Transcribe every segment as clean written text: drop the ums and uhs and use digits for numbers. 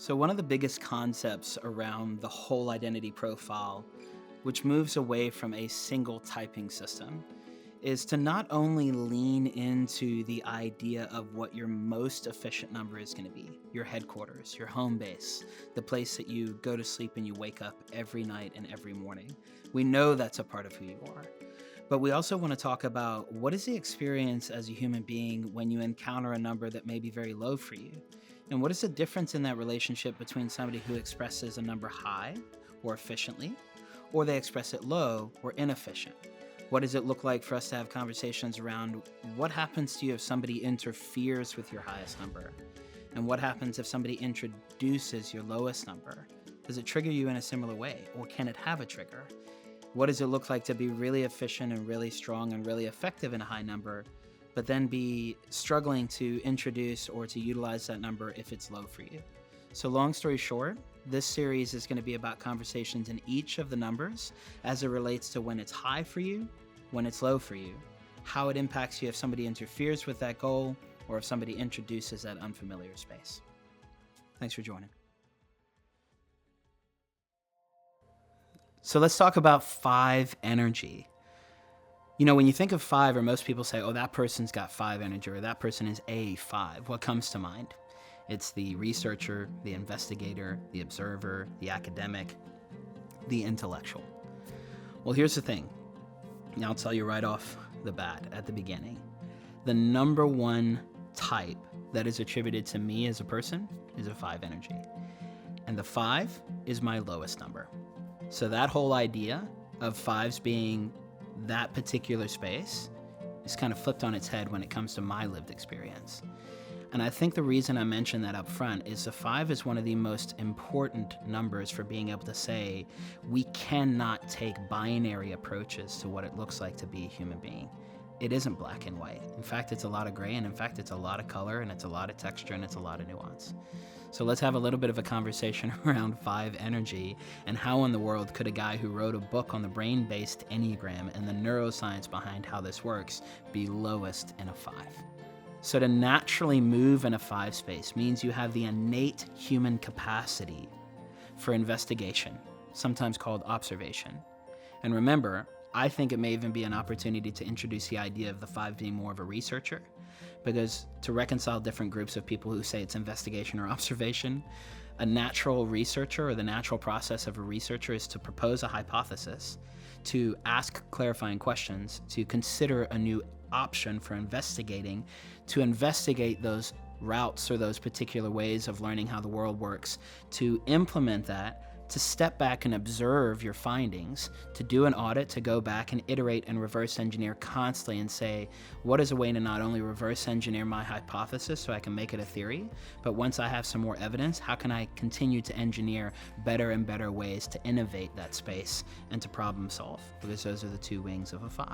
So one of the biggest concepts around the whole identity profile, which moves away from a single typing system, is to not only lean into the idea of what your most efficient number is going to be, your headquarters, your home base, the place that you go to sleep and you wake up every night and every morning. We know that's a part of who you are. But we also want to talk about what is the experience as a human being when you encounter a number that may be very low for you? And what is the difference in that relationship between somebody who expresses a number high or efficiently, or they express it low or inefficient? What does it look like for us to have conversations around what happens to you if somebody interferes with your highest number? And what happens if somebody introduces your lowest number? Does it trigger you in a similar way, or can it have a trigger? What does it look like to be really efficient and really strong and really effective in a high number, but then be struggling to introduce or to utilize that number if it's low for you? So long story short, this series is going to be about conversations in each of the numbers as it relates to when it's high for you, when it's low for you, how it impacts you if somebody interferes with that goal, or if somebody introduces that unfamiliar space. Thanks for joining. So let's talk about 5 energy. You know, when you think of 5, or most people say, oh, that person's got 5 energy, or that person is a 5, what comes to mind? It's the researcher, the investigator, the observer, the academic, the intellectual. Well, here's the thing. I'll tell you right off the bat at the beginning. The number one type that is attributed to me as a person is a 5 energy. And the 5 is my lowest number. So that whole idea of 5s being that particular space is kind of flipped on its head when it comes to my lived experience. And I think the reason I mention that up front is the 5 is one of the most important numbers for being able to say we cannot take binary approaches to what it looks like to be a human being. It isn't black and white. In fact, it's a lot of gray, and in fact, it's a lot of color, and it's a lot of texture, and it's a lot of nuance. So let's have a little bit of a conversation around 5 energy, and how in the world could a guy who wrote a book on the brain-based Enneagram and the neuroscience behind how this works be lowest in a 5? So to naturally move in a 5 space means you have the innate human capacity for investigation, sometimes called observation. And remember, I think it may even be an opportunity to introduce the idea of the 5 being more of a researcher, because to reconcile different groups of people who say it's investigation or observation, a natural researcher, or the natural process of a researcher, is to propose a hypothesis, to ask clarifying questions, to consider a new option for investigating, to investigate those routes or those particular ways of learning how the world works, to implement that, to step back and observe your findings, to do an audit, to go back and iterate and reverse engineer constantly and say, what is a way to not only reverse engineer my hypothesis so I can make it a theory, but once I have some more evidence, how can I continue to engineer better and better ways to innovate that space and to problem solve? Because those are the 2 wings of a 5.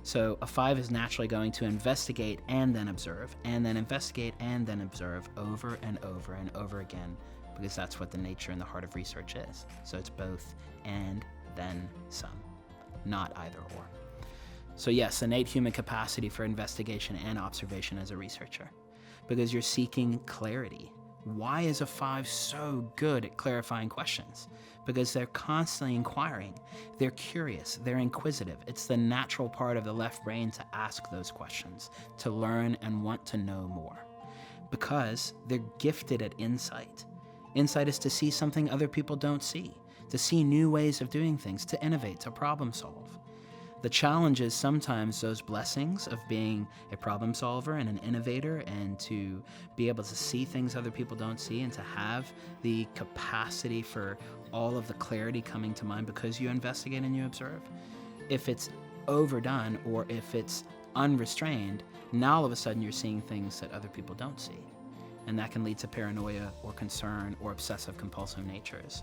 So a 5 is naturally going to investigate and then observe, and then investigate and then observe over and over and over again, because that's what the nature and the heart of research is. So it's both and then some, not either or. So yes, innate human capacity for investigation and observation as a researcher, because you're seeking clarity. Why is a 5 so good at clarifying questions? Because they're constantly inquiring. They're curious. They're inquisitive. It's the natural part of the left brain to ask those questions, to learn and want to know more, because they're gifted at insight. Insight is to see something other people don't see, to see new ways of doing things, to innovate, to problem solve. The challenge is sometimes those blessings of being a problem solver and an innovator, and to be able to see things other people don't see, and to have the capacity for all of the clarity coming to mind because you investigate and you observe. If it's overdone, or if it's unrestrained, now all of a sudden you're seeing things that other people don't see. And that can lead to paranoia or concern or obsessive compulsive natures.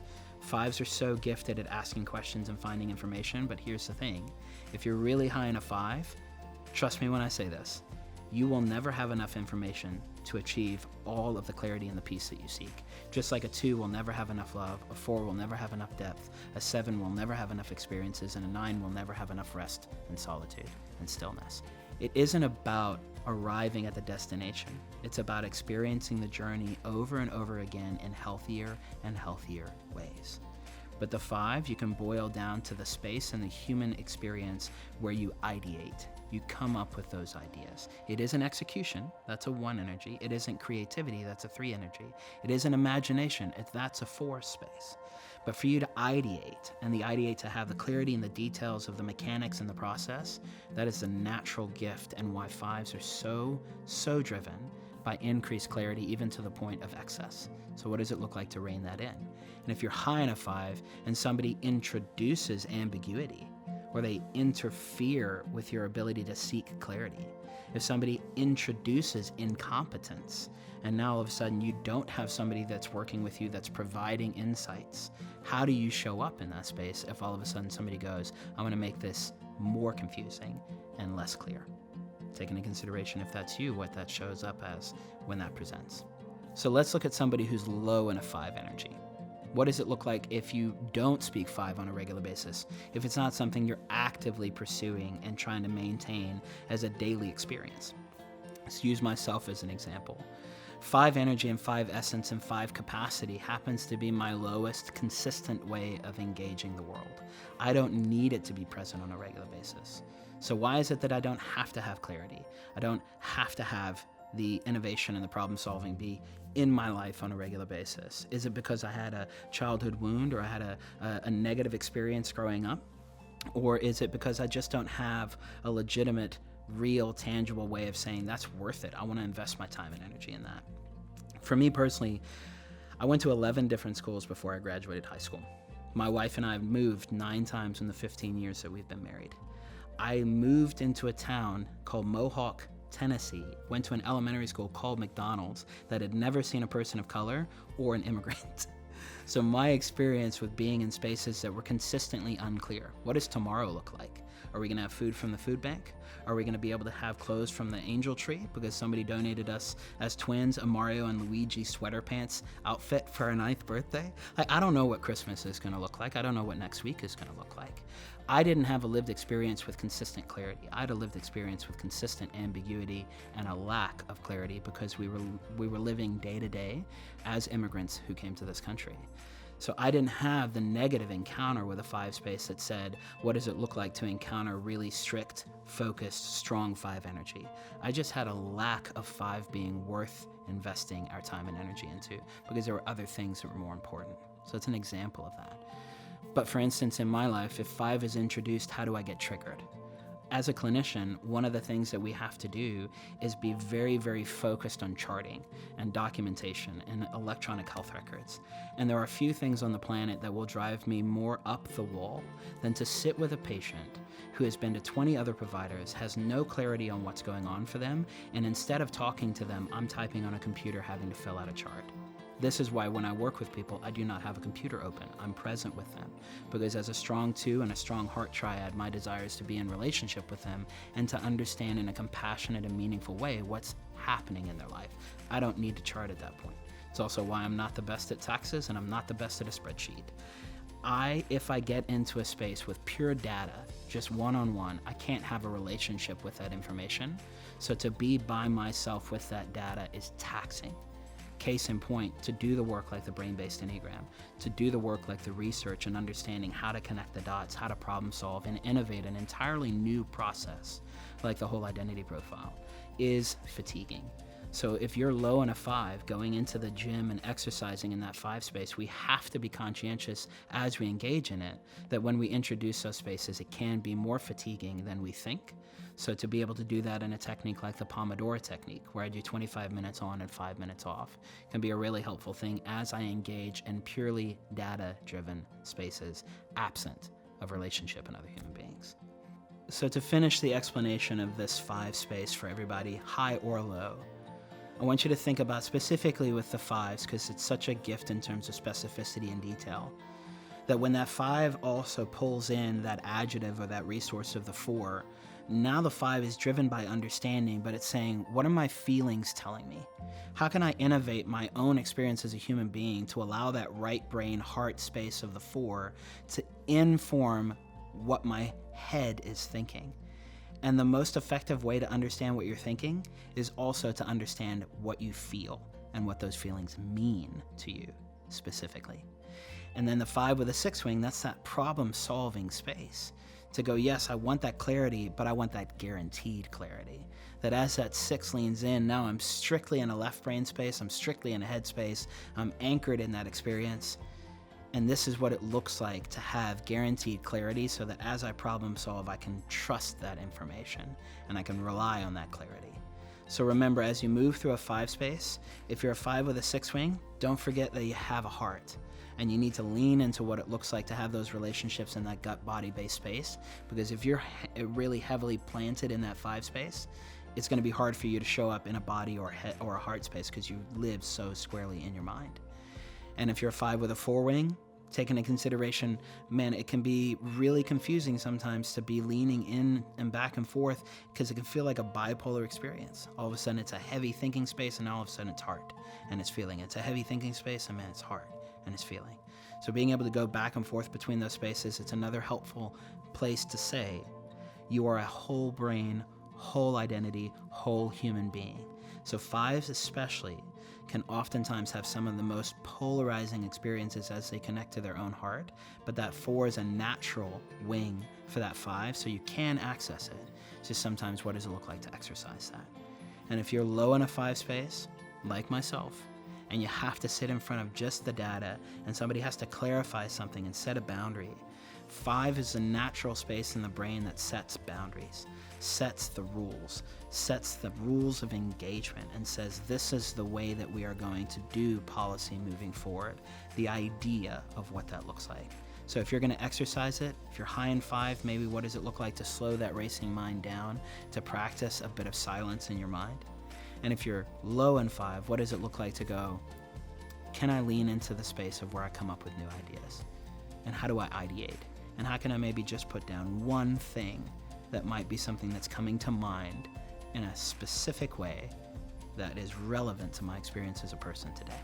5s are so gifted at asking questions and finding information, but here's the thing. If you're really high in a 5, trust me when I say this, you will never have enough information to achieve all of the clarity and the peace that you seek. Just like a 2 will never have enough love, a 4 will never have enough depth, a 7 will never have enough experiences, and a 9 will never have enough rest and solitude and stillness. It isn't about arriving at the destination. It's about experiencing the journey over and over again in healthier and healthier ways. But the 5, you can boil down to the space and the human experience where you ideate. You come up with those ideas. It isn't execution, that's a 1 energy. It isn't creativity, that's a 3 energy. It isn't imagination, that's a 4 space. But for you to ideate, and the ideate to have the clarity and the details of the mechanics and the process, that is a natural gift, and why 5s are so driven by increased clarity, even to the point of excess. So what does it look like to rein that in? And if you're high in a 5 and somebody introduces ambiguity, or they interfere with your ability to seek clarity, if somebody introduces incompetence, and now all of a sudden you don't have somebody that's working with you that's providing insights, how do you show up in that space if all of a sudden somebody goes, I'm going to make this more confusing and less clear? Take into consideration, if that's you, what that shows up as when that presents. So let's look at somebody who's low in a 5 energy. What does it look like if you don't speak 5 on a regular basis? If it's not something you're actively pursuing and trying to maintain as a daily experience? Let's use myself as an example. 5 energy and 5 essence and 5 capacity happens to be my lowest consistent way of engaging the world. I don't need it to be present on a regular basis. So why is it that I don't have to have clarity? I don't have to have the innovation and the problem solving be in my life on a regular basis? Is it because I had a childhood wound, or I had a negative experience growing up? Or is it because I just don't have a legitimate, real, tangible way of saying that's worth it? I want to invest my time and energy in that. For me personally, I went to 11 different schools before I graduated high school. My wife and I have moved 9 times in the 15 years that we've been married. I moved into a town called Mohawk, Tennessee, went to an elementary school called McDonald's that had never seen a person of color or an immigrant. So my experience with being in spaces that were consistently unclear. What does tomorrow look like? Are we going to have food from the food bank? Are we going to be able to have clothes from the angel tree because somebody donated us as twins a Mario and Luigi sweater pants outfit for our 9th birthday? I don't know what Christmas is going to look like. I don't know what next week is going to look like. I didn't have a lived experience with consistent clarity. I had a lived experience with consistent ambiguity and a lack of clarity because we were living day to day as immigrants who came to this country. So I didn't have the negative encounter with a 5 space that said, what does it look like to encounter really strict, focused, strong 5 energy? I just had a lack of 5 being worth investing our time and energy into because there were other things that were more important. So it's an example of that. But for instance, in my life, if 5 is introduced, how do I get triggered? As a clinician, one of the things that we have to do is be very, very focused on charting and documentation and electronic health records. And there are a few things on the planet that will drive me more up the wall than to sit with a patient who has been to 20 other providers, has no clarity on what's going on for them, and instead of talking to them, I'm typing on a computer having to fill out a chart. This is why when I work with people, I do not have a computer open. I'm present with them. Because as a strong 2 and a strong heart triad, my desire is to be in relationship with them and to understand in a compassionate and meaningful way what's happening in their life. I don't need to chart at that point. It's also why I'm not the best at taxes and I'm not the best at a spreadsheet. If I get into a space with pure data, just one-on-one, I can't have a relationship with that information. So to be by myself with that data is taxing. Case in point, to do the work like the brain-based Enneagram, to do the work like the research and understanding how to connect the dots, how to problem solve and innovate an entirely new process, like the whole identity profile, is fatiguing. So if you're low in a 5, going into the gym and exercising in that 5 space, we have to be conscientious as we engage in it, that when we introduce those spaces, it can be more fatiguing than we think. So to be able to do that in a technique like the Pomodoro technique, where I do 25 minutes on and 5 minutes off, can be a really helpful thing as I engage in purely data-driven spaces, absent of relationship and other human beings. So to finish the explanation of this 5 space for everybody, high or low, I want you to think about specifically with the 5s, because it's such a gift in terms of specificity and detail, that when that 5 also pulls in that adjective or that resource of the 4, now the 5 is driven by understanding, but it's saying, what are my feelings telling me? How can I innovate my own experience as a human being to allow that right brain heart space of the 4 to inform what my head is thinking? And the most effective way to understand what you're thinking is also to understand what you feel and what those feelings mean to you specifically. And then the 5 with a 6 wing, that's that problem-solving space to go, yes, I want that clarity, but I want that guaranteed clarity. That as that 6 leans in, now I'm strictly in a left brain space, I'm strictly in a head space, I'm anchored in that experience. And this is what it looks like to have guaranteed clarity so that as I problem solve, I can trust that information and I can rely on that clarity. So remember, as you move through a 5 space, if you're a 5 with a 6 wing, don't forget that you have a heart. And you need to lean into what it looks like to have those relationships in that gut-body-based space. Because if you're really heavily planted in that 5 space, it's going to be hard for you to show up in a body or a heart space because you live so squarely in your mind. And if you're a 5 with a 4 wing, take into consideration, man, it can be really confusing sometimes to be leaning in and back and forth because it can feel like a bipolar experience. All of a sudden it's a heavy thinking space and all of a sudden it's heart and it's feeling. It's a heavy thinking space and man, it's heart and it's feeling. So being able to go back and forth between those spaces, it's another helpful place to say you are a whole brain, whole identity, whole human being. So 5s especially can oftentimes have some of the most polarizing experiences as they connect to their own heart, but that 4 is a natural wing for that 5, so you can access it. It's just sometimes what does it look like to exercise that? And if you're low in a 5 space, like myself, and you have to sit in front of just the data, and somebody has to clarify something and set a boundary, 5 is a natural space in the brain that sets boundaries, sets the rules of engagement, and says this is the way that we are going to do policy moving forward, the idea of what that looks like. So if you're going to exercise it, if you're high in 5, maybe what does it look like to slow that racing mind down, to practice a bit of silence in your mind? And if you're low in 5, what does it look like to go, can I lean into the space of where I come up with new ideas? And how do I ideate? And how can I maybe just put down one thing that might be something that's coming to mind in a specific way that is relevant to my experience as a person today?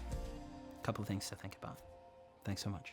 A couple of things to think about. Thanks so much.